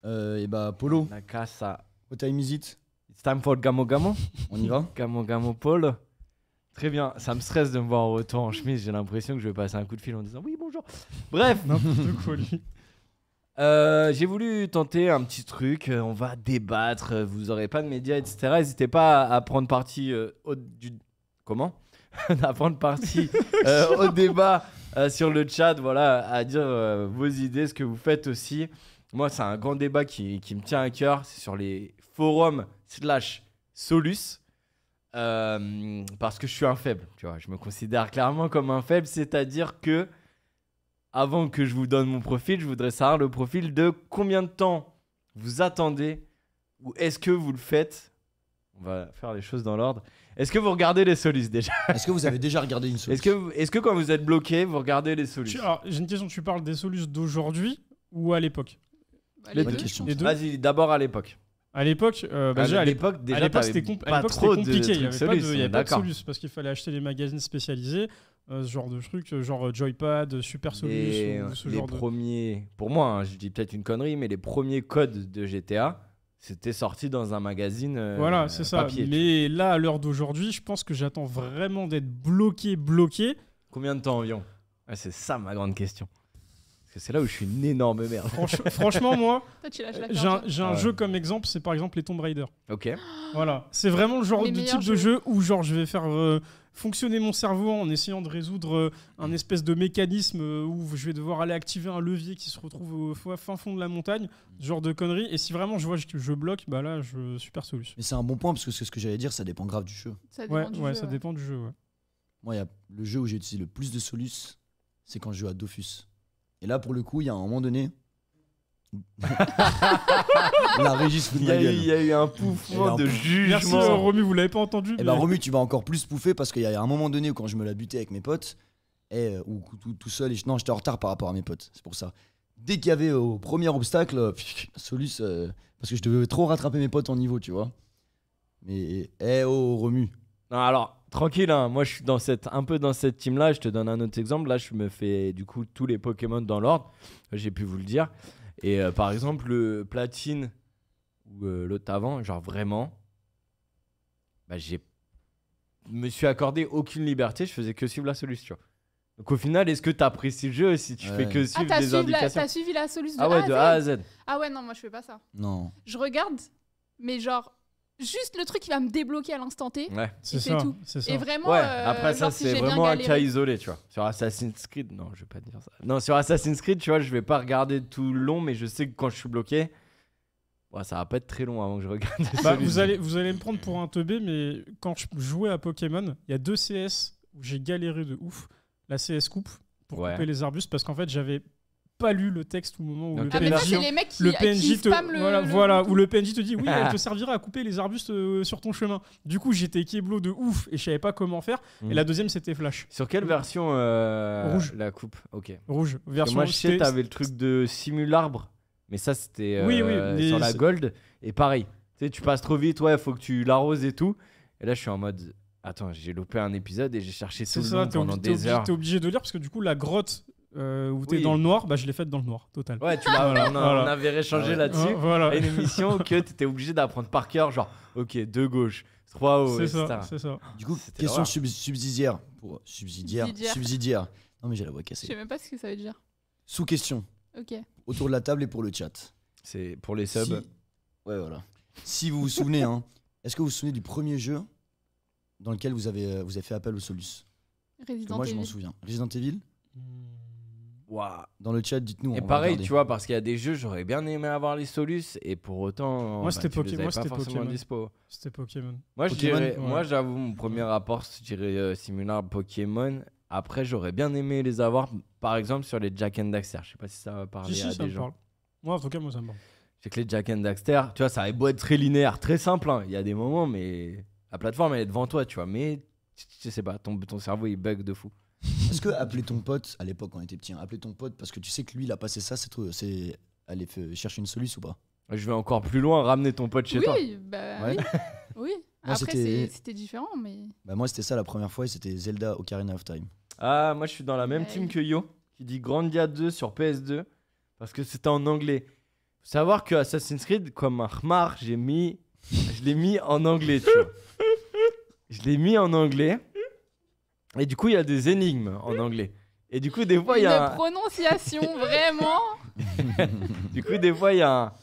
Et bah, Polo, Nakasa. what time is it? It's time for Gamo Gamo. On y va? Gamo Gamo Paul. Très bien, ça me stresse de me voir en retour en chemise. J'ai l'impression que je vais passer un coup de fil en disant oui, bonjour. Bref, N'importe quoi, lui. j'ai voulu tenter un petit truc. On va débattre. Vous aurez pas de médias, etc. N'hésitez pas à prendre parti comment à prendre parti au débat sur le chat. Voilà, à dire vos idées, ce que vous faites aussi. Moi, c'est un grand débat qui me tient à cœur. C'est sur les forums /Solus. Parce que je suis un faible, tu vois, je me considère clairement comme un faible, c'est-à-dire que avant que je vous donne mon profil, je voudrais savoir le profil de combien de temps vous attendez ou est-ce que vous le faites. On va faire les choses dans l'ordre. Est-ce que vous regardez les Solus déjà? Est-ce que vous avez déjà regardé une solution? Est-ce que quand vous êtes bloqué, vous regardez les Solus? Alors, j'ai une question, tu parles des Solus d'aujourd'hui ou à l'époque? Les Bonne deux, question. je pense. Les deux. Vas-y, d'abord à l'époque. À l'époque, déjà, à l'époque, à déjà, l'époque, t'avais c'était pas trop de compliqué. Il n'y trucs avait pas de, Solus, il y avait pas de d'accord. Solus parce qu'il fallait acheter des magazines spécialisés, ce genre de trucs, genre Joypad, Super Solus Et ou ce les genre de. premiers, pour moi, hein, je dis peut-être une connerie, mais les premiers codes de GTA, c'était sorti dans un magazine Voilà, c'est ça. papier. Mais là, à l'heure d'aujourd'hui, je pense que j'attends vraiment d'être bloqué. Combien de temps environ? C'est ça ma grande question. Parce que c'est là où je suis une énorme merde. Franchement, moi, Toi, tu lâches la j'ai carte. un Ouais. jeu comme exemple, c'est par exemple les Tomb Raider. Ok. Voilà, c'est vraiment le genre Les de meilleurs type de jeux. jeu où genre je vais faire fonctionner mon cerveau en essayant de résoudre un espèce de mécanisme où je vais devoir aller activer un levier qui se retrouve au fin fond de la montagne, ce genre de conneries. Et si vraiment je vois que je bloque, bah là je Super Solus. Mais c'est un bon point parce que c'est ce que j'allais dire, ça dépend grave du jeu. Ça dépend Ouais, du ouais, jeu, ça dépend du jeu. Ouais. Moi, il y a le jeu où j'ai utilisé le plus de Solus, c'est quand je joue à Dofus. Et là, pour le coup, il y a un moment donné. La régie se fout de Il ma gueule. y a eu un Il y a pouffement eu de un Merci jugement. Romu, vous l'avez pas entendu. Et bah, Romu, tu vas encore plus pouffer parce qu'il y a un moment donné où quand je me la butais avec mes potes, ou tout seul, non, j'étais en retard par rapport à mes potes, c'est pour ça. Dès qu'il y avait au premier obstacle, Solus, parce que je devais trop rattraper mes potes en niveau, tu vois. Mais, Romu. Non, alors, tranquille, hein, moi je suis un peu dans cette team-là. Je te donne un autre exemple. Là, je me fais du coup tous les Pokémon dans l'ordre. J'ai pu vous le dire. Et par exemple, le Platine ou l'autre avant, genre vraiment, bah, me suis accordé aucune liberté. Je faisais que suivre la solution. Donc au final, est-ce que tu apprécies le jeu si tu Ouais. fais que Ah, suivre des indications? t'as suivi la solution Ah ouais, de A à Z. Ah ouais, non, moi je fais pas ça. Non. Je regarde, mais genre, juste le truc qui va me débloquer à l'instant T. Ouais. c'est c'est ça, tout. c'est ça. Et vraiment, Ouais, après ça genre, si c'est j'ai bien vraiment un galéré- cas isolé, tu vois. Sur Assassin's Creed, non, je vais pas dire ça. Non, sur Assassin's Creed, tu vois, je vais pas regarder tout le long, mais je sais que quand je suis bloqué, ouais, ça va pas être très long avant que je regarde. Bah, celui-ci. vous allez me prendre pour un teubé, mais quand je jouais à Pokémon, il y a 2 CS où j'ai galéré de ouf. La CS Coupe pour Ouais. couper les arbustes parce qu'en fait j'avais pas lu le texte au moment où Donc, le Ah, mais ça, PNJ, c'est les mecs qui, le PNJ qui te spamment voilà, le où le PNJ te dit oui, elle te servira à couper les arbustes sur ton chemin. Du coup j'étais kéblo de ouf et je savais pas comment faire. Mhm. Et la deuxième c'était Flash Sur quelle version Rouge. la coupe? Ok. rouge Parce que version. moi, je sais, c'était- t'avais le truc de simularbre, mais ça, c'était Oui, mais sur la c'est- gold. Et pareil, tu sais, tu passes trop vite, ouais, faut que tu l'arroses et tout. Et là, je suis en mode, attends, j'ai loupé un épisode et j'ai cherché tout C'est le ça, long pendant des heures. t'es obligé de lire parce que du coup la grotte où t'es Oui. dans le noir, bah je l'ai faite dans le noir total. Ouais, tu l'as, on Voilà. avait échangé Ah ouais. là-dessus. Voilà. Et une émission que t'étais obligé d'apprendre par cœur, genre, ok, 2 gauche, 3 haut, C'est etc. ça, c'est ça. Du coup, C'était question l'horreur. subsidiaire. Subsidiaire. Subsidiaire. Non, mais j'ai la voix Je sais cassée. même pas ce que ça veut dire. Sous-question. Ok. Autour de la table et pour le chat. C'est pour les subs. Si... Ouais, voilà. Si vous vous souvenez, hein, est-ce que vous vous souvenez du premier jeu dans lequel vous avez fait appel au Solus? Parce que Resident moi, je m'en Evil. souviens. Resident Evil. Waouh. Dans le chat, dites-nous. Et on va pareil, regarder. tu vois, parce qu'il y a des jeux, j'aurais bien aimé avoir les solus, et pour autant, Moi, c'était tu les Pokémon, avais moi, pas c'était forcément Pokémon. dispo. C'était Pokémon. Moi, Pokémon, ouais. moi, j'avoue, mon premier rapport, je dirais Simular Pokémon. Après, j'aurais bien aimé les avoir, par exemple, sur les Jack and Daxter. Je sais pas si ça va parler Si, à ça des me gens. parle. Moi, en tout cas, moi, ça me parle. C'est que les Jack and Daxter, tu vois, ça avait beau être très linéaire, très simple. Hein. Il y a des moments, mais la plateforme, elle est devant toi, tu vois. Mais, je sais pas, ton cerveau, il bug de fou. Est-ce que appeler ton pote, à l'époque, quand on était petit, hein, appeler ton pote parce que tu sais que lui, il a passé ça, c'est aller chercher une solution ou pas? Je vais encore plus loin, ramener ton pote chez toi. Oui, bah Ouais. oui. Oui. Moi, Après, c'était- c'était différent, mais. Bah, moi, c'était ça la première fois et c'était Zelda Ocarina of Time. Ah, moi je suis dans la même Ouais. team que Yo, qui dit Grandia 2 sur PS2, parce que c'était en anglais. Faut savoir que Assassin's Creed, comme un khmar, je l'ai mis en anglais, tu vois. Je l'ai mis en anglais. Et du coup, il y a des énigmes en anglais. Et du coup, des fois, il y Une a prononciation, vraiment. du coup, des fois, il y a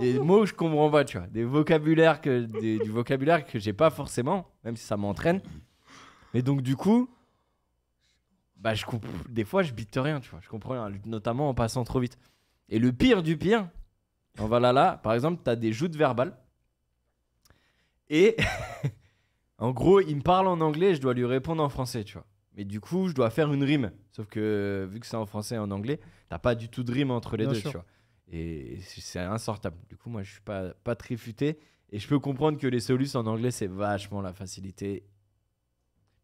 des mots que je comprends pas, tu vois. Du vocabulaire que j'ai pas forcément, même si ça m'entraîne. Mais donc, du coup, bah, des fois, je bite rien, tu vois. Je comprends rien, notamment en passant trop vite. Et le pire du pire, en Valhalla, par exemple, t'as des joutes verbales. Et en gros, il me parle en anglais et je dois lui répondre en français, tu vois. Mais du coup, je dois faire une rime. Sauf que vu que c'est en français et en anglais, t'as pas du tout de rime entre les Bien deux, sûr. tu vois. Et c'est insortable. Du coup, moi, je suis pas très futé. Et je peux comprendre que les solus en anglais, c'est vachement la facilité.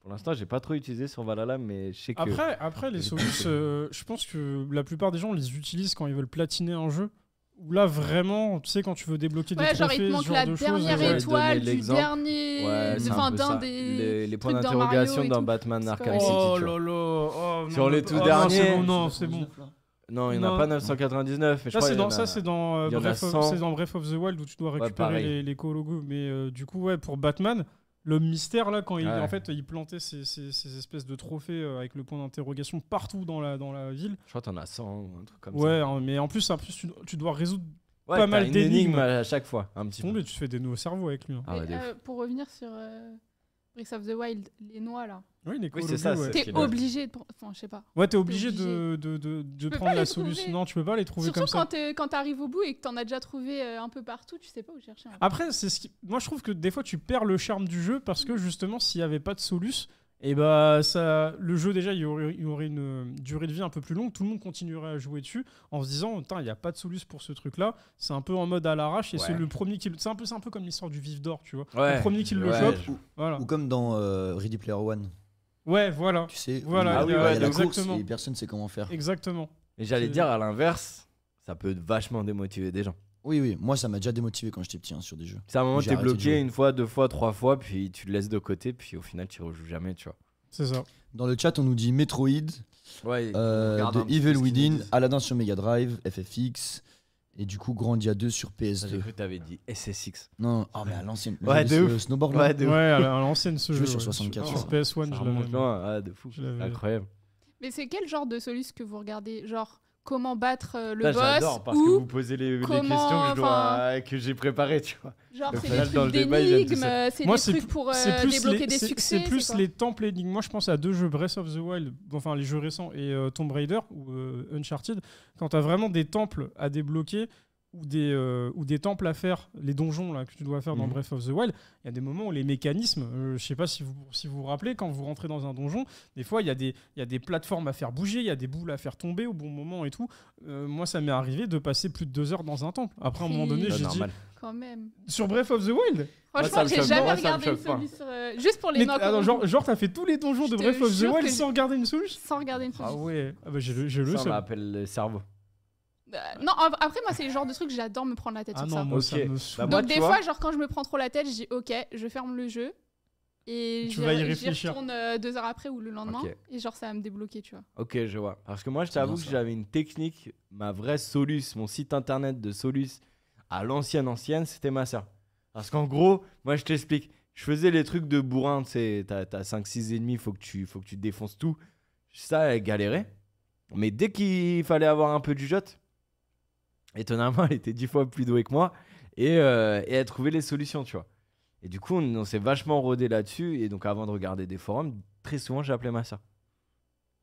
Pour l'instant, j'ai pas trop utilisé sur Valhalla, mais je sais que. Après les solus, je pense que la plupart des gens les utilisent quand ils veulent platiner un jeu. Ou là, vraiment, tu sais, quand tu veux débloquer des Ouais, genre, trophées, il te ce manque genre la de choses. dernière ouais. étoile Donner du l'exemple. dernier. Ouais, c'est un Enfin, peu d'un ça. des. Les points trucs dans d'interrogation Mario et dans tout. Batman C'est Arkham correct. City. Oh tu vois. là là, oh, non, Sur les mais- tout non, derniers. c'est bon, non, c'est bon. Non, il n'y en a Non. pas 999. Mais je Ça, crois c'est qu'il y en dans, a- ça, c'est dans, il y en a Breath of, 100. c'est dans Breath of the Wild où tu dois récupérer pareil. les Kologos. Mais du coup, ouais, pour Batman, l'homme mystère, là, quand il, Ouais. en fait, il plantait ces espèces de trophées avec le point d'interrogation partout dans la ville. Je crois que t'en as 100 ou un truc comme Ouais, ça. hein, mais en plus, tu dois résoudre Ouais, pas t'as mal une d'énigmes. énigme à chaque fois, un petit peu. tomber, tu te fais des nœuds au cerveau avec lui. Hein. Ah ouais, Mais, de ouf. pour revenir sur Breath of the Wild, les noix là. Oui, les Oui, Kologos, c'est ça, ouais. c'est- T'es qu'il a- obligé de. Enfin, je sais pas. Ouais, t'es obligé obligé. de peux prendre pas la les solution. trouver. Non, tu peux pas les trouver Surtout comme ça. quand t'arrives au bout et que t'en as déjà trouvé un peu partout, tu sais pas où chercher. Après, moi je trouve que des fois tu perds le charme du jeu parce que justement, s'il n'y avait pas de solus, et bah le jeu déjà il y aurait une durée de vie un peu plus longue. Tout le monde continuerait à jouer dessus en se disant, il n'y a pas de solus pour ce truc-là. C'est un peu en mode à l'arrache et Ouais. c'est le premier qui. C'est un peu comme l'histoire du vif d'or, tu vois. Ouais. Le premier qui le Ouais, chope. je- Voilà. Ou comme dans Ready Player One, Ouais, voilà. tu sais, Voilà, où il y a- il y a la exactement. course et personne sait comment faire. Exactement. Et j'allais C'est- dire à l'inverse, ça peut vachement démotiver des gens. Oui, moi ça m'a déjà démotivé quand j'étais petit sur des jeux. C'est un moment J'ai t'es arrêté de bloqué jouer. une fois, 2 fois, 3 fois, puis tu le laisses de côté, puis au final tu rejoues jamais, tu vois. C'est ça. Dans le chat, on nous dit Metroid, Ouais. de Evil Within, Aladdin sur Mega Drive, FFX, et du coup Grandia 2 sur J'ai PS2. cru que t'avais dit SSX. Non, oh mais à l'ancienne. Ouais, Vous de avez ouf. ce snowboard là Ouais, de ouf. Ouais, à l'ancienne ce Je jeu. vais sur ouais. 64, Sur ça. PS1, Ça je remonte l'avais. loin, ah, de fou. Je l'avais. Incroyable. Mais c'est quel genre de solus que vous regardez? Genre, comment battre le Putain, boss j'adore parce que ou vous posez les comment, questions que j'ai préparées, tu vois. genre Au c'est final, des dans le trucs débat, ils aiment tout d'énigmes, ça. c'est Moi, des c'est trucs plus- pour c'est plus débloquer les- des c'est- succès. C'est plus quoi. les temples énigmes. Moi, je pense à 2 jeux, Breath of the Wild, enfin les jeux récents, et Tomb Raider ou Uncharted. Quand tu as vraiment des temples à débloquer ou des temples à faire, les donjons là, que tu dois faire dans Mhm. Breath of the Wild, il y a des moments où les mécanismes, je sais pas si vous vous rappelez, quand vous rentrez dans un donjon, des fois il y a des plateformes à faire bouger, il y a des boules à faire tomber au bon moment et tout. Moi, ça m'est arrivé de passer plus de 2 heures dans un temple. Après, à un moment donné, Bah, j'ai dit normal. Quand même. sur Breath of the Wild. ça Franchement, me j'ai choque pas, jamais moi, ça me regardé une choque pas. solus juste pour les Mais noix. attends, genre t'as fait tous les donjons Je de te Breath of the jure Wild que sans regarder une souche. sans regarder une solus. Ah ouais, ah bah j'ai le Ça, on seum. l'appelle le cerveau. Non, après moi c'est le genre de truc j'adore me prendre la tête Ah sur non, ça. moi ça Ok. me Bah, saoule. moi, Donc tu des vois- fois, genre quand je me prends trop la tête, je dis ok, je ferme le jeu et Tu vas y j'y réfléchir. retourne 2 heures après ou le lendemain Ok. et genre ça va me débloquer, tu vois. Ok, je vois. Parce que moi, je C'est t'avoue bien que ça. j'avais une technique, ma vraie Solus, mon site internet de Solus, à l'ancienne, c'était ma sœur. Parce qu'en gros, moi, je t'explique. Je faisais les trucs de bourrin, tu sais, t'as 5-6 ennemis, faut que tu défonces tout. Ça, elle galérait. Mais dès qu'il fallait avoir un peu de jugeote, étonnamment, elle était 10 fois plus douée que moi et elle trouvait les solutions, tu vois. Et du coup, on s'est vachement rodé là-dessus. Et donc, avant de regarder des forums, très souvent, j'ai appelé ma soeur.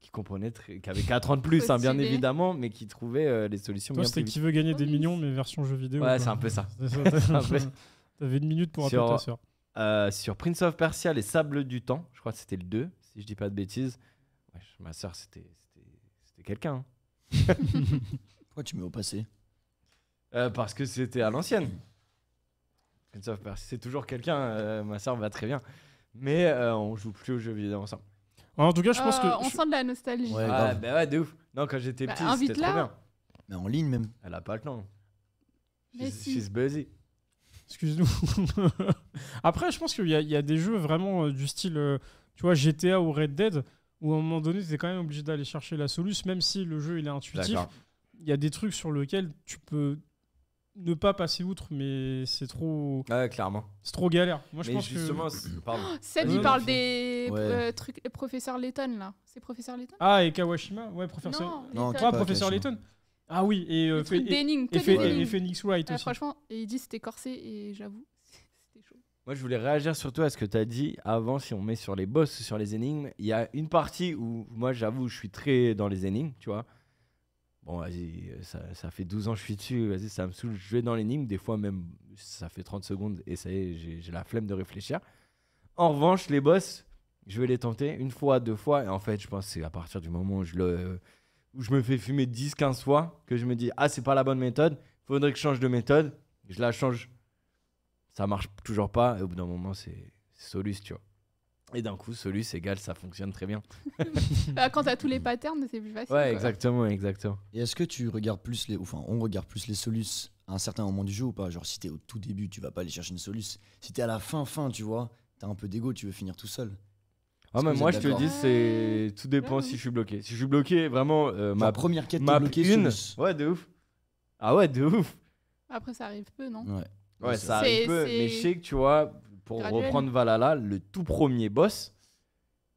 Qui comprenait, qui avait 4 ans de plus, hein, bien Stylé. évidemment, mais qui trouvait les solutions Toi, bien c'était plus qui vite. veut gagner des Oui. millions, mais version jeu vidéo. Ouais, quoi. c'est un peu ça. C'est un peu- T'avais une minute pour appeler Sur- ta soeur. Sur Prince of Persia, les Sables du Temps, je crois que c'était le 2, si je dis pas de bêtises. Ouais, ma soeur, c'était quelqu'un. hein. Pourquoi tu mets au passé? Parce que c'était à l'ancienne. Prince of Persia, c'est toujours quelqu'un. Ma soeur va très bien. Mais on joue plus aux jeux vidéo ensemble. En tout cas, je pense que. On sent de la nostalgie. Ouais. Ah, grave. bah ouais, de ouf. Non, quand j'étais Bah, petit, c'était invite-la. trop bien. Mais en ligne même. Elle a pas le temps. Mais si. She's busy. Excuse-nous. Après, je pense qu'il y a des jeux vraiment du style, tu vois, GTA ou Red Dead, où à un moment donné, tu es quand même obligé d'aller chercher la solution, même si le jeu il est intuitif. D'accord. il y a des trucs sur lesquels tu peux ne pas passer outre, mais c'est trop clairement. galère. Moi, je Mais pense justement, que... pardon. Seb, Ouais, il parle non, des Ouais. trucs, professeur Layton, là. C'est professeur Layton Ah, et Kawashima, ouais, professeur. Non, Layton. Ah, pas professeur Kawashima. Layton. Ah oui, et Le truc d'énigmes, que et des Ouais. énigmes. Phoenix Wright Ouais, aussi. franchement, et il dit c'était corsé, et j'avoue, c'était chaud. Moi, je voulais réagir surtout à ce que tu as dit avant, si on met sur les boss, sur les énigmes. Il y a une partie où, moi, j'avoue, je suis très dans les énigmes, tu vois. Bon, vas-y, ça fait 12 ans que je suis dessus, vas-y, ça me saoule. Je vais dans l'énigme, des fois même, ça fait 30 secondes et ça y est, j'ai la flemme de réfléchir. En revanche, les boss, je vais les tenter une fois, 2 fois. Et en fait, je pense que c'est à partir du moment où je me fais fumer 10-15 fois que je me dis, ah, c'est pas la bonne méthode, faudrait que je change de méthode. Je la change. Ça marche toujours pas. Et au bout d'un moment, c'est Solus, tu vois. Et d'un coup, Solus égale, ça fonctionne très bien. Bah, quand t'as tous les patterns, c'est plus facile. Ouais, quoi. exactement. Et est-ce que tu regardes plus on regarde plus les solus à un certain moment du jeu ou pas? Genre, si t'es au tout début, tu vas pas aller chercher une solus. Si t'es à la fin, tu vois, t'as un peu d'ego, tu veux finir tout seul. Ah, Est-ce mais que moi, vous je êtes te d'accord? dis, c'est tout dépend Ouais, si oui. je suis bloqué. Si je suis bloqué, vraiment, Ma première quête, t'es map bloqué 1. solus. Ouais, de ouf. Ah ouais, de ouf. Après, ça arrive peu, non Ouais. Ouais, c'est ça vrai. arrive peu. C'est- Mais je sais que, tu vois, pour graduel. reprendre Valhalla, le tout premier boss,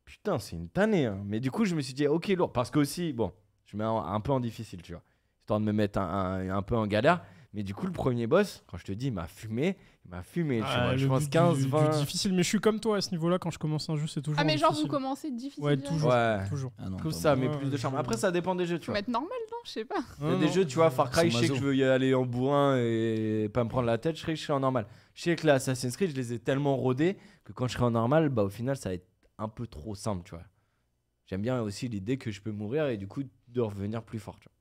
putain, c'est une tannée. Hein. Mais du coup, je me suis dit, ok, lourd. Parce que aussi, bon, je mets un peu en difficile, tu vois. Histoire de me mettre un peu en galère. Mais du coup, le premier boss, quand je te dis, il m'a fumé, tu vois. Je le pense but 15, du 20. difficile, mais je suis comme toi à ce niveau-là. Quand je commence un jeu, c'est toujours Ah, mais genre, vous difficile. commencez difficile. Ouais, direct. toujours. Ouais. Toujours. Ah non, Comme pas ça, moi. mais plus de charme. je- Après, ça dépend des jeux, tu Faut vois. mettre normal, non? Je sais pas. Il y a des jeux, tu vois, Far Cry, Ils sont je sais que maso. je veux y aller en bourrin et pas me prendre la tête, je serai en normal. Je sais que là, Assassin's Creed, je les ai tellement rodés que quand je serai en normal, bah au final, ça va être un peu trop simple, tu vois. J'aime bien aussi l'idée que je peux mourir et du coup de revenir plus fort, tu vois.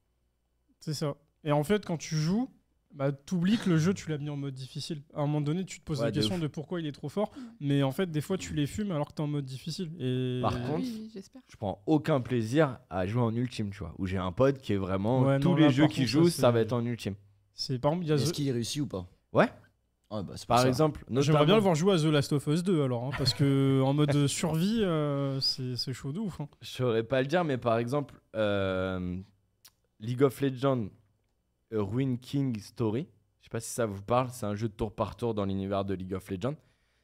C'est ça. Et en fait, quand tu joues, bah, t'oublies que le jeu, tu l'as mis en mode difficile. À un moment donné, tu te poses Ouais, la de question ouf. de pourquoi il est trop fort. Mais en fait, des fois, tu les fumes alors que t'es en mode difficile. Et... Par Ah contre, oui, j'espère. Je prends aucun plaisir à jouer en ultime, tu vois. Où j'ai un pote qui est vraiment. Ouais, tous non, les là, jeux par qu'il contre, joue, ça, ça c'est- va être en ultime. c'est par exemple, il y a Est-ce The- qu'il réussit ou pas? Ouais. Ouais, bah, c'est pour Par ça. exemple, J'aimerais bien notamment- le voir jouer à The Last of Us 2 alors, hein, parce que en mode survie, c'est chaud de ouf. Hein. Je saurais pas le dire, mais par exemple, League of Legends Ruin King Story. Je sais pas si ça vous parle. C'est un jeu de tour par tour dans l'univers de League of Legends.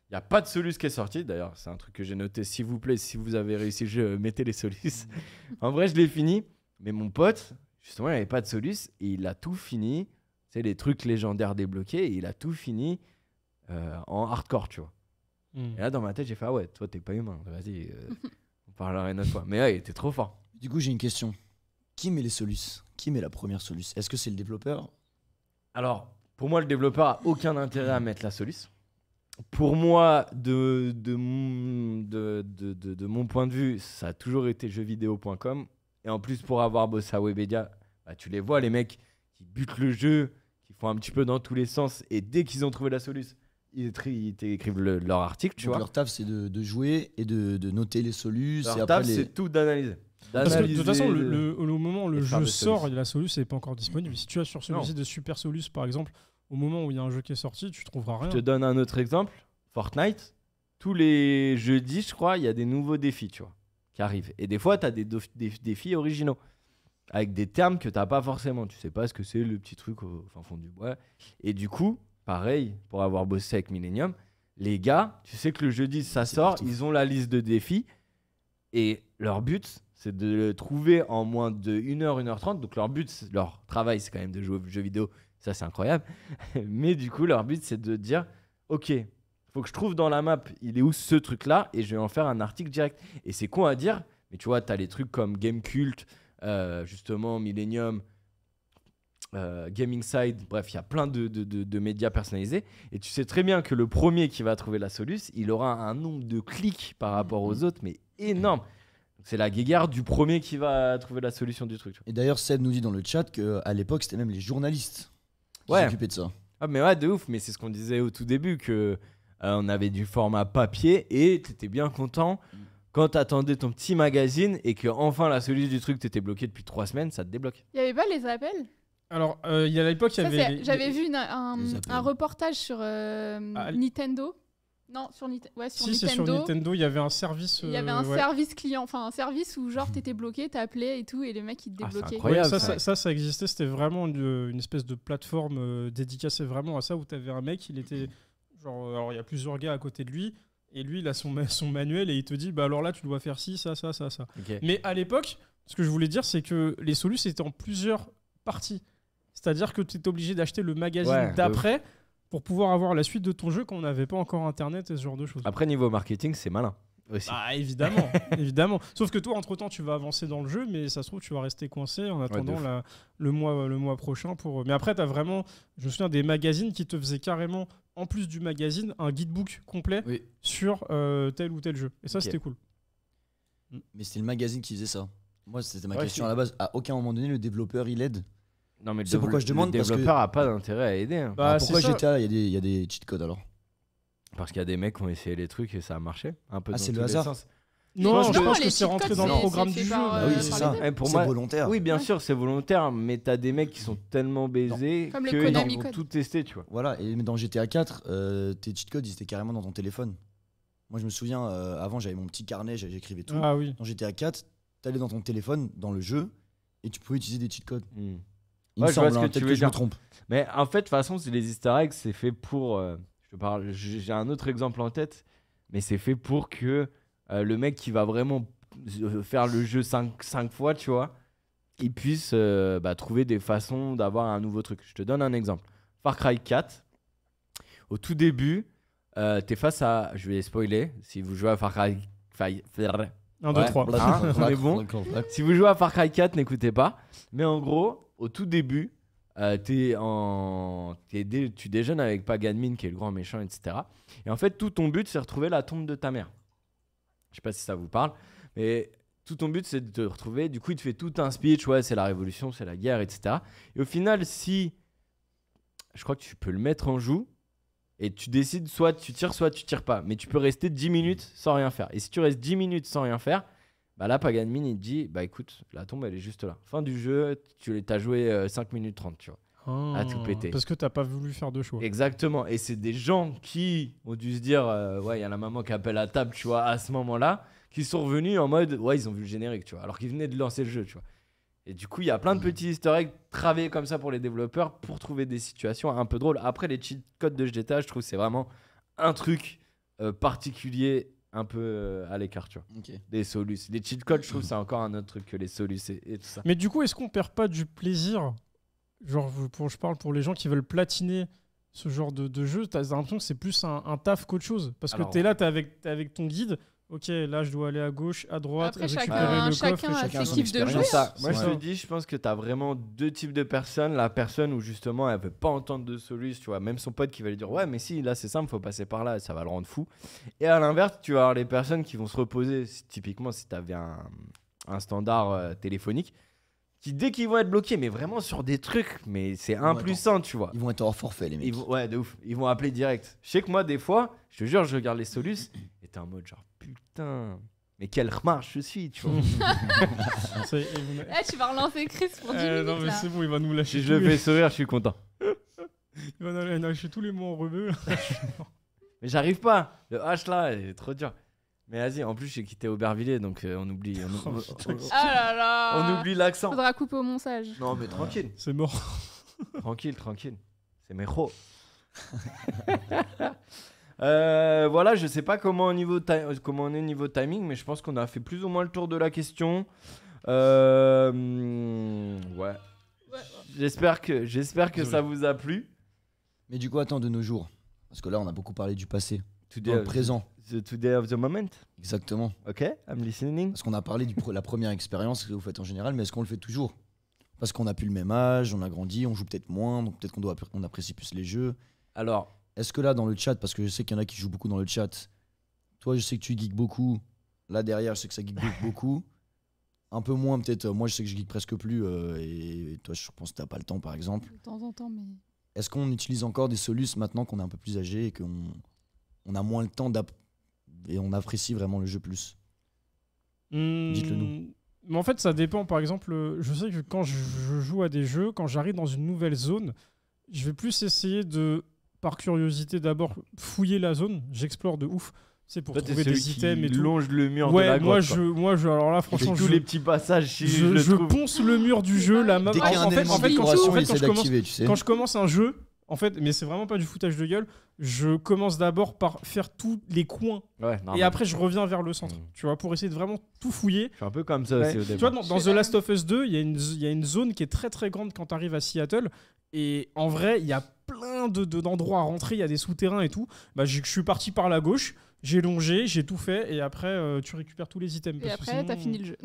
Il n'y a pas de Solus qui est sorti. D'ailleurs, c'est un truc que j'ai noté. S'il vous plaît, si vous avez réussi le jeu, mettez les Solus. En vrai, je l'ai fini. Mais mon pote, justement, il n'y avait pas de Solus. Et il a tout fini. C'est les trucs légendaires débloqués. Et il a tout fini en hardcore, tu vois. Et là, dans ma tête, j'ai fait, ah ouais, toi, t'es pas humain. Vas-y, on parlera une autre fois. Mais ouais, il était trop fort. Du coup, j'ai une question. Qui met les solus? Qui met la première solus? Est-ce que c'est le développeur? Alors, pour moi, le développeur a aucun intérêt à mettre la Solus. Pour moi, de mon point de vue, ça a toujours été jeuxvideo.com. Et en plus, pour avoir bossé à Webedia, bah, tu les vois, les mecs qui butent le jeu, qui font un petit peu dans tous les sens. Et dès qu'ils ont trouvé la Solus, ils écrivent leur article, tu Donc vois. leur taf, c'est de jouer et de noter les solus. Leur et taf, après, les... c'est tout d'analyser. Parce que de toute façon, D'analyser au moment où le et faire jeu des sort, Solus. la Solus n'est pas encore disponible. Si tu as sur celui-ci Non. de Super Solus, par exemple, au moment où il y a un jeu qui est sorti, tu trouveras rien. Je te donne un autre exemple. Fortnite, tous les jeudis, je crois, il y a des nouveaux défis, tu vois, qui arrivent. Et des fois, tu as des défis originaux, avec des termes que tu n'as pas forcément. Tu sais pas ce que c'est le petit truc au fin fond du bois. Et du coup, pareil, pour avoir bossé avec Millennium, les gars, tu sais que le jeudi, ça C'est sort, partout. ils ont la liste de défis. Et leur but, c'est de le trouver en moins de 1h, 1h30. Donc leur but, leur travail, c'est quand même de jouer aux jeux vidéo. Ça, c'est incroyable. Mais du coup, leur but, c'est de dire, OK, faut que je trouve dans la map, il est où ce truc-là, et je vais en faire un article direct. Et c'est con à dire, mais tu vois, tu as les trucs comme Gamecult, justement, Millennium, Gaming Side, bref, il y a plein de médias personnalisés. Et tu sais très bien que le premier qui va trouver la Solus, il aura un nombre de clics par rapport aux autres, mais énorme. C'est la guéguerre du premier qui va trouver la solution du truc. Tu vois. Et d'ailleurs, Seb nous dit dans le chat qu'à l'époque, c'était même les journalistes qui Ouais. s'occupaient de ça. Ah, mais ouais, de ouf, mais c'est ce qu'on disait au tout début, que on avait du format papier et t'étais bien content quand t'attendais ton petit magazine et que enfin la solution du truc t'étais bloqué depuis 3 semaines, ça te débloque. Il y avait pas les appels? Alors, il y a à l'époque, il y Ça, avait. j'avais vu les appels. un reportage sur Ah, Nintendo. Non, sur, ouais, sur Si, c'est sur Nintendo. Nintendo, il y avait un service. Il y avait un ouais. service client, enfin un service où genre t'étais bloqué, t'appelais et tout, et les mecs ils te Ah, c'est débloquaient. incroyable. Ouais, ça. ça existait, c'était vraiment une espèce de plateforme dédicacée vraiment à ça, où tu avais un mec, il était genre, alors il y a plusieurs gars à côté de lui, et lui il a son manuel et il te dit, bah alors là tu dois faire ci, ça. Ok. Mais à l'époque, ce que je voulais dire, c'est que les Solus étaient en plusieurs parties. C'est-à-dire que tu étais obligé d'acheter le magazine Ouais, de d'après pour pouvoir avoir la suite de ton jeu quand on n'avait pas encore internet et ce genre de choses. Après, niveau marketing, c'est malin aussi. Bah évidemment, évidemment. Sauf que toi, entre temps, tu vas avancer dans le jeu, mais ça se trouve, tu vas rester coincé en attendant de le mois prochain. Mais après, t'as vraiment, je me souviens des magazines qui te faisaient carrément, en plus du magazine, un guidebook complet Oui. sur tel ou tel jeu. Et ça, Ok. c'était cool. Mais c'était le magazine qui faisait ça. Moi, c'était ma Ouais, question si. à la base. À aucun moment donné, le développeur, il aide. Non, mais C'est pourquoi je demande, le parce que- développeur a pas d'intérêt à aider. Hein. Bah, Alors pourquoi c'est ça. GTA, il y a des cheat codes alors? Parce qu'il y a des mecs qui ont essayé les trucs et ça a marché. Un peu Ah, dans c'est tous le les hasard. sens. Non, je Non, pense les que c'est cheat rentré codes, dans le c'est programme fait du jeu. par, Ah oui, par c'est les ça. devs. Ouais, pour C'est moi, volontaire. oui, bien Ouais. sûr, c'est volontaire, mais t'as des mecs qui sont tellement baisés Comme le qu'ils Konami vont Code. tout tester, tu vois. Voilà, et mais dans GTA 4, tes cheat codes, ils étaient carrément dans ton téléphone. Moi, je me souviens, avant, j'avais mon petit carnet, j'écrivais tout. Ah oui. Dans GTA 4, t'allais dans ton téléphone, dans le jeu, et tu pouvais utiliser des cheat codes. Hmm. Il Ouais, me je vois semble, ce que hein, tu peut-être veux que je me dire. trompe. Mais en fait, de toute façon, c'est les easter eggs, c'est fait pour. J'ai un autre exemple en tête, mais c'est fait pour que le mec qui va vraiment faire le jeu 5 fois, tu vois, il puisse trouver des façons d'avoir un nouveau truc. Je te donne un exemple. Far Cry 4, au tout début, t'es face à. Je vais spoiler, si vous jouez à Far Cry. 1, 2, Ouais. 3. Hein, on est bon. Si vous jouez à Far Cry 4, n'écoutez pas. Mais en gros, au tout début, tu déjeunes avec Paganmin, qui est le grand méchant, etc. Et en fait, tout ton but, c'est de retrouver la tombe de ta mère. Je sais pas si ça vous parle, mais tout ton but, c'est de te retrouver. Du coup, il te fait tout un speech. Ouais, c'est la révolution, c'est la guerre, etc. Et au final, si. Je crois que tu peux le mettre en joue. Et tu décides, soit tu tires pas. Mais tu peux rester 10 minutes sans rien faire. Et si tu restes 10 minutes sans rien faire, bah là, Paganmin, il te dit, bah écoute, la tombe, elle est juste là. Fin du jeu, tu as joué 5 minutes 30, tu vois. À tout péter. Parce que t'as pas voulu faire de choix. Exactement. Et c'est des gens qui ont dû se dire, ouais, il y a la maman qui appelle à table, tu vois, à ce moment-là, qui sont revenus en mode, ouais, ils ont vu le générique, tu vois, alors qu'ils venaient de lancer le jeu, tu vois. Et du coup, il y a plein de petits easter eggs través comme ça pour les développeurs pour trouver des situations un peu drôles. Après, les cheat codes de GTA, je trouve que c'est vraiment un truc particulier, un peu à l'écart, tu vois. Ok. Des solus. Les cheat codes, je trouve que c'est encore un autre truc que les solus et tout ça. Mais du coup, est-ce qu'on perd pas du plaisir? Genre, je parle pour les gens qui veulent platiner ce genre de jeu, t'as l'impression que c'est plus un taf qu'autre chose. Parce que Alors- t'es là, t'es avec ton guide. Ok, là, je dois aller à gauche, à droite, Après, récupérer chacun, le coffre. chacun a chacun ses son kiffs de expérience. jeu. Ça. Moi, C'est je ça. te dis, je pense que tu as vraiment deux types de personnes. La personne où justement, elle veut pas entendre de solus, tu vois. Même son pote qui va lui dire, ouais, mais si, là, c'est simple, faut passer par là, ça va le rendre fou. Et à l'inverse, tu vas avoir les personnes qui vont se reposer, typiquement, si tu avais un standard téléphonique, qui, dès qu'ils vont être bloqués, mais vraiment sur des trucs, mais c'est 1 plus 100, tu vois. Ils vont être hors forfait, les mecs. Ouais, de ouf. Ils vont appeler direct. Je sais que moi, des fois, je te jure, je regarde les solus et t'es en mode genre, putain, mais quelle remarche je suis, tu vois. C'est- et vous- Eh, tu vas relancer Chris pour 10 minutes non, mais là. c'est bon, il va nous lâcher. Si je le fais sourire, je suis content. Il va nous lâcher tous les mots en rebeu. Mais j'arrive pas. Le H là, il est trop dur. Mais vas-y, en plus, j'ai quitté Aubervilliers, donc on oublie. Ah là là. On oublie l'accent. Faudra couper au montage. Non, mais tranquille. C'est mort. Tranquille. C'est méro. Voilà, je sais pas comment on est niveau timing, mais je pense qu'on a fait plus ou moins le tour de la question. Ouais. J'espère que ça vous a plu. Mais du coup, attends, de nos jours. Parce que là, on a beaucoup parlé du passé. Dans Today le présent. The today of the moment. Exactement. Ok, I'm listening. Parce qu'on a parlé de la première expérience que vous faites en général, mais est-ce qu'on le fait toujours? Parce qu'on a plus le même âge, on a grandi, on joue peut-être moins, donc peut-être qu'on apprécie plus les jeux. Alors, Est-ce que là, dans le chat, parce que je sais qu'il y en a qui jouent beaucoup dans le chat, toi, je sais que tu geeks beaucoup. Là, derrière, je sais que ça geek beaucoup. Un peu moins, peut-être. Moi, je sais que je geek presque plus. Et toi, je pense que t'as pas le temps, par exemple. De temps en temps, mais. Est-ce qu'on utilise encore des solus maintenant qu'on est un peu plus âgé et qu'on a moins le temps et on apprécie vraiment le jeu plus? Dites-le nous. Mais en fait, ça dépend. Par exemple, je sais que quand je joue à des jeux, quand j'arrive dans une nouvelle zone, je vais plus essayer de par curiosité d'abord fouiller la zone. J'explore de ouf. C'est pour Toi, t'es trouver celui des items et qui tout. longe le mur de Ouais, la grotte. alors là, Franchement, franchement, tous les petits passages, si je le je trouve. ponce le mur du jeu. La map. Dès qu'il y a un élément de décoration, il essaie d'activer, tu sais. Quand je commence un jeu, en fait, mais c'est vraiment pas du foutage de gueule, je commence d'abord par faire tous les coins Ouais, et normal. après je reviens vers le centre, Mm. tu vois, pour essayer de vraiment tout fouiller. Je suis un peu comme ça Ouais. aussi au Tu départ. vois, dans The Last of Us 2, il y a une zone qui est très très grande quand tu arrives à Seattle. Et en vrai, il y a plein d'endroits à rentrer, il y a des souterrains et tout. Bah, je suis parti par la gauche, j'ai longé, j'ai tout fait, et après, tu récupères tous les items. Et parce que après, t'as sinon- fini le jeu.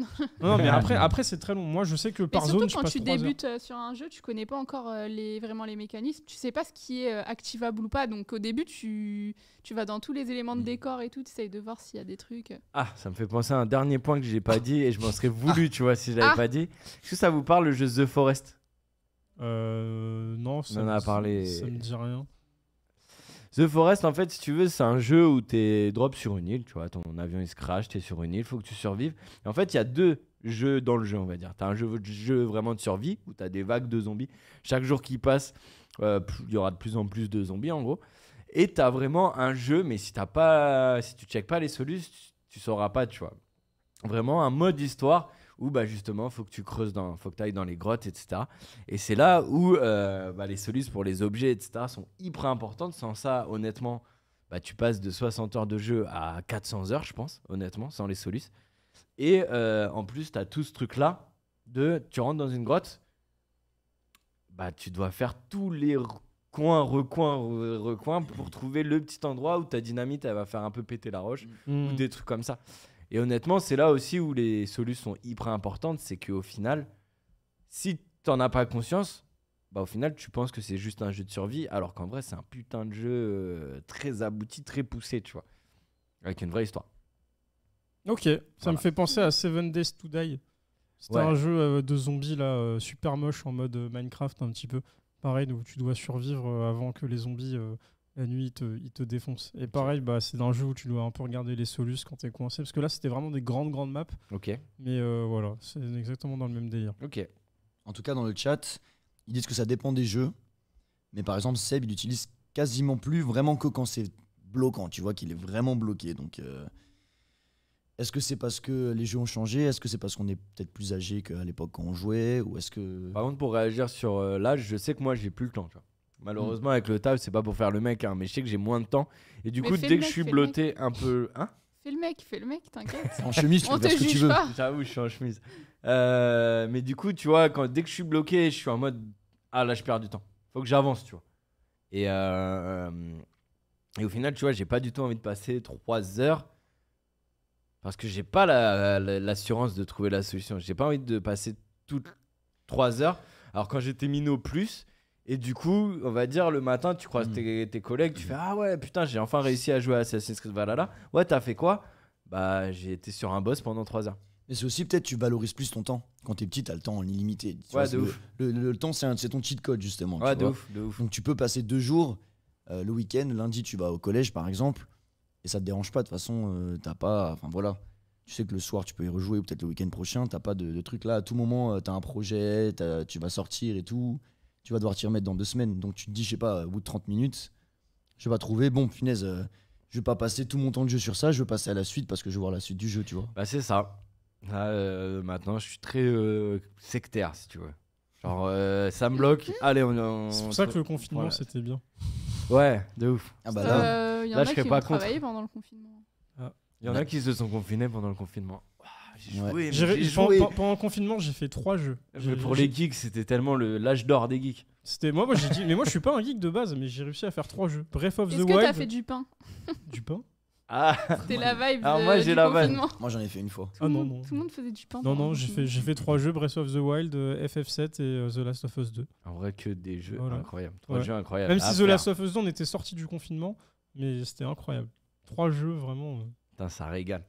Non, mais après c'est très long. Moi, je sais que Mais par surtout zone, je quand passe tu 3 heures. débutes sur un jeu, tu connais pas encore vraiment les mécanismes. Tu sais pas ce qui est activable ou pas. Donc au début, tu vas dans tous les éléments de décor et tout. Tu essayes de voir s'il y a des trucs. Ah, ça me fait penser à un dernier point que j'ai pas dit et je m'en serais voulu, tu vois, si je l'avais Ah. pas dit. Est-ce que ça vous parle le jeu The Forest? Non, ça On en a parlé. ça me dit rien. The Forest, en fait, si tu veux, c'est un jeu où t'es drop sur une île, tu vois, ton avion il se crash, t'es sur une île, faut que tu survives. Et en fait, il y a 2 jeux dans le jeu, on va dire. T'as un jeu vraiment de survie où t'as des vagues de zombies. Chaque jour qui passe, il y aura de plus en plus de zombies en gros. Et t'as vraiment un jeu, mais si tu checkes pas les solutions, tu sauras pas, tu vois. Vraiment un mode histoire où bah justement faut que tu creuses faut que tu ailles dans les grottes, etc. Et c'est là où les solutions pour les objets, etc. sont hyper importantes. Sans ça, honnêtement, bah, tu passes de 60 heures de jeu à 400 heures, je pense, honnêtement, sans les solutions. Et en plus, tu as tout ce truc-là tu rentres dans une grotte, bah tu dois faire tous les recoins pour trouver le petit endroit où ta dynamite elle va faire un peu péter la roche ou des trucs comme ça. Et honnêtement, c'est là aussi où les solutions sont hyper importantes, c'est qu'au final, si t'en as pas conscience, bah au final, tu penses que c'est juste un jeu de survie, alors qu'en vrai, c'est un putain de jeu très abouti, très poussé, tu vois, avec une vraie histoire. Ok, ça Voilà. me fait penser à Seven Days to Die. C'était Ouais. un jeu de zombies là, super moche en mode Minecraft un petit peu. Pareil, où tu dois survivre avant que les zombies, la nuit, ils te défoncent. Et pareil, bah, c'est un jeu où tu dois un peu regarder les solutions quand t'es coincé. Parce que là, c'était vraiment des grandes maps. Ok, Mais voilà, c'est exactement dans le même délire. ok. En tout cas, dans le chat, ils disent que ça dépend des jeux. Mais par exemple, Seb, il utilise quasiment plus vraiment que quand c'est bloquant. Tu vois qu'il est vraiment bloqué. Donc, est-ce que c'est parce que les jeux ont changé? Est-ce que c'est parce qu'on est peut-être plus âgé qu'à l'époque quand on jouait? Ou est-ce que. Par contre, pour réagir sur l'âge, je sais que moi, j'ai plus le temps, tu vois. Malheureusement, avec le taf, c'est pas pour faire le mec, hein, mais je sais que j'ai moins de temps. Et du Mais coup, fais dès le que mec, je suis fais le blotté un peu... Hein? Fais le mec, t'inquiète. En chemise, tu On peux faire te ce que tu juge veux. pas. J'avoue, je suis en chemise. Mais du coup, tu vois, dès que je suis bloqué, je suis en mode ah là, je perds du temps. Faut que j'avance, tu vois. Et au final, tu vois, j'ai pas du tout envie de passer 3 heures parce que j'ai pas l'assurance de trouver la solution. J'ai pas envie de passer toutes 3 heures. Alors, quand j'étais minot plus, et du coup, on va dire le matin, tu croises tes collègues, tu fais ah ouais, putain, j'ai enfin réussi à jouer à Assassin's Creed Valhalla. Ouais, t'as fait quoi? Bah, j'ai été sur un boss pendant 3 heures. Mais c'est aussi peut-être tu valorises plus ton temps. Quand t'es petit, t'as le temps en illimité. Tu vois, Ouais, c'est de le- ouf. Le temps, c'est ton cheat code, justement. Ouais, tu de vois. ouf, de ouf. Donc tu peux passer 2 jours, le week-end, lundi tu vas au collège par exemple, et ça te dérange pas, de toute façon, t'as pas. Enfin voilà. Tu sais que le soir tu peux y rejouer, ou peut-être le week-end prochain, t'as pas de truc là. À tout moment, t'as un projet, tu vas sortir et tout. Tu vas devoir t'y remettre dans 2 semaines. Donc tu te dis, je sais pas, au bout de 30 minutes, je vais pas trouver, bon, punaise, je vais pas passer tout mon temps de jeu sur ça, je vais passer à la suite parce que je veux voir la suite du jeu, tu vois. Bah c'est ça. Là, maintenant, je suis très sectaire, si tu veux. Genre, ça me bloque. Allez, C'est pour ça que le confinement, voilà. c'était bien. Ouais, de ouf. Ah bah là, Il y en là, a je qui serais ont pas contre. travaillé pendant le confinement. Il y en a qui se sont confinés pendant le confinement. Ouah, j'ai Ouais. joué, mais J'ai- j'ai pendant, joué. pendant le confinement, j'ai fait 3 jeux. Mais pour les geeks, c'était tellement l'âge d'or des geeks. C'était moi j'ai dit, mais moi je suis pas un geek de base, mais j'ai réussi à faire 3 jeux. Breath of the Est-ce que Wild, t'as fait du pain? du pain. Ah, C'était la vibe Alors moi, j'ai du la vanne. confinement. moi j'en ai fait une fois. Tout, Ah le non, monde, non. tout le monde faisait du pain. Non, pendant non, le j'ai confinement. fait 3 jeux, Breath of the Wild, FF7 et The Last of Us 2. en vrai, que des jeux Voilà. incroyables. 3 Ouais. jeux incroyables. Même à si The faire. Last of Us 2, on était sorti du confinement, mais c'était incroyable. 3 jeux, vraiment. Putain, ça régale.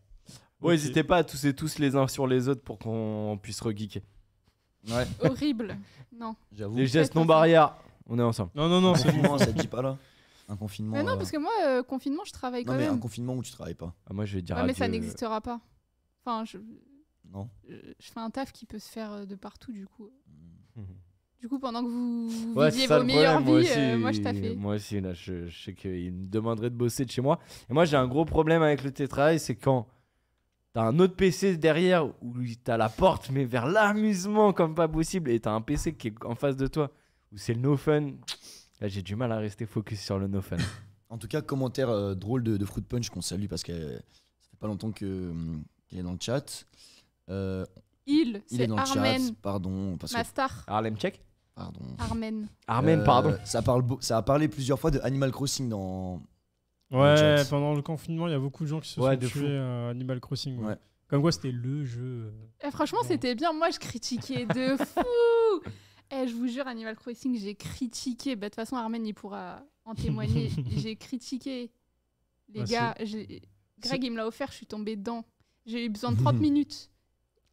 Bon, Ok. n'hésitez pas à tous les uns sur les autres pour qu'on puisse re-geeker. Ouais, Horrible. Non. j'avoue. Les gestes pas non ça. barrières, on est ensemble. Non, non, non, Un c'est confinement, ça te dit pas là? Un confinement. Mais non, parce que moi, confinement, je travaille Non, quand mais un même. confinement où tu travailles pas. Ah, moi, je vais dire Ouais, mais ça adieu. n'existera pas. Enfin, Non. je fais un taf qui peut se faire de partout, du coup. Mhm. Du coup, pendant que vous Ouais, viviez c'est ça vos le meilleures problème. vies, moi je taffais. Moi aussi, là, je sais qu'il me demanderait de bosser de chez moi. Et moi, j'ai un gros problème avec le télétravail, c'est quand t'as un autre PC derrière où t'as la porte, mais vers l'amusement comme pas possible, et t'as un PC qui est en face de toi où c'est le no fun. Là, j'ai du mal à rester focus sur le no fun. En tout cas, commentaire drôle de Fruit Punch qu'on salue parce que ça fait pas longtemps qu'elle est dans le chat. Il est c'est dans le Armen, chat, pardon. Parce que, ma star. Harlem Check. pardon. Armen. Armen, pardon. Ça a parlé plusieurs fois de Animal Crossing dans. Ouais, chat. pendant le confinement, il y a beaucoup de gens qui se Ouais, sont de fou. tués à Animal Crossing. Ouais. Ouais. Comme quoi, c'était le jeu. Franchement, Bon. c'était bien. Moi, je critiquais de fou. Je vous jure, Animal Crossing, j'ai critiqué. Bah, de toute façon, Armen, il pourra en témoigner. J'ai critiqué. Les Ah, gars, Greg, il me l'a offert, je suis tombée dedans. J'ai eu besoin de 30 minutes.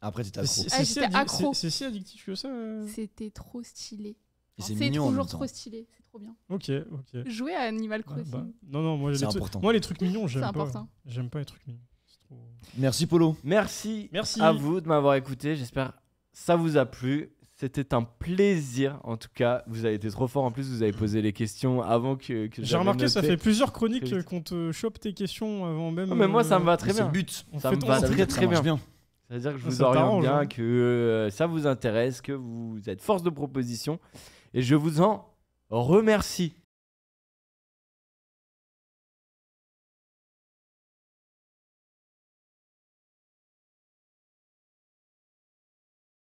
Après, t'étais C'est accro. c'est j'étais si accro. c'est si addictif que ça. C'était trop stylé. Et c'est C'est mignon en même toujours temps. trop stylé. C'est trop bien. Ok, ok. Jouer à Animal Ah, Crossing. bah, non, moi, C'est important. moi les trucs mignons, j'aime C'est pas. important. J'aime pas les trucs mignons. C'est trop- Merci Polo. Merci, Merci. à vous de m'avoir écouté. J'espère que ça vous a plu. C'était un plaisir. En tout cas, vous avez été trop fort. En plus, vous avez posé les questions avant que J'ai j'avais remarqué, ça noté. fait plusieurs chroniques Très vite. qu'on te chope tes questions avant même. Ah, mais moi, ça me va très C'est bien. le but. On ça fait me ton va Ça veut très dire que ça très marche bien. bien. C'est-à-dire que je Ah, vous ça oriente t'arrange, bien, hein. que ça vous intéresse, que vous êtes force de proposition. Et je vous en remercie.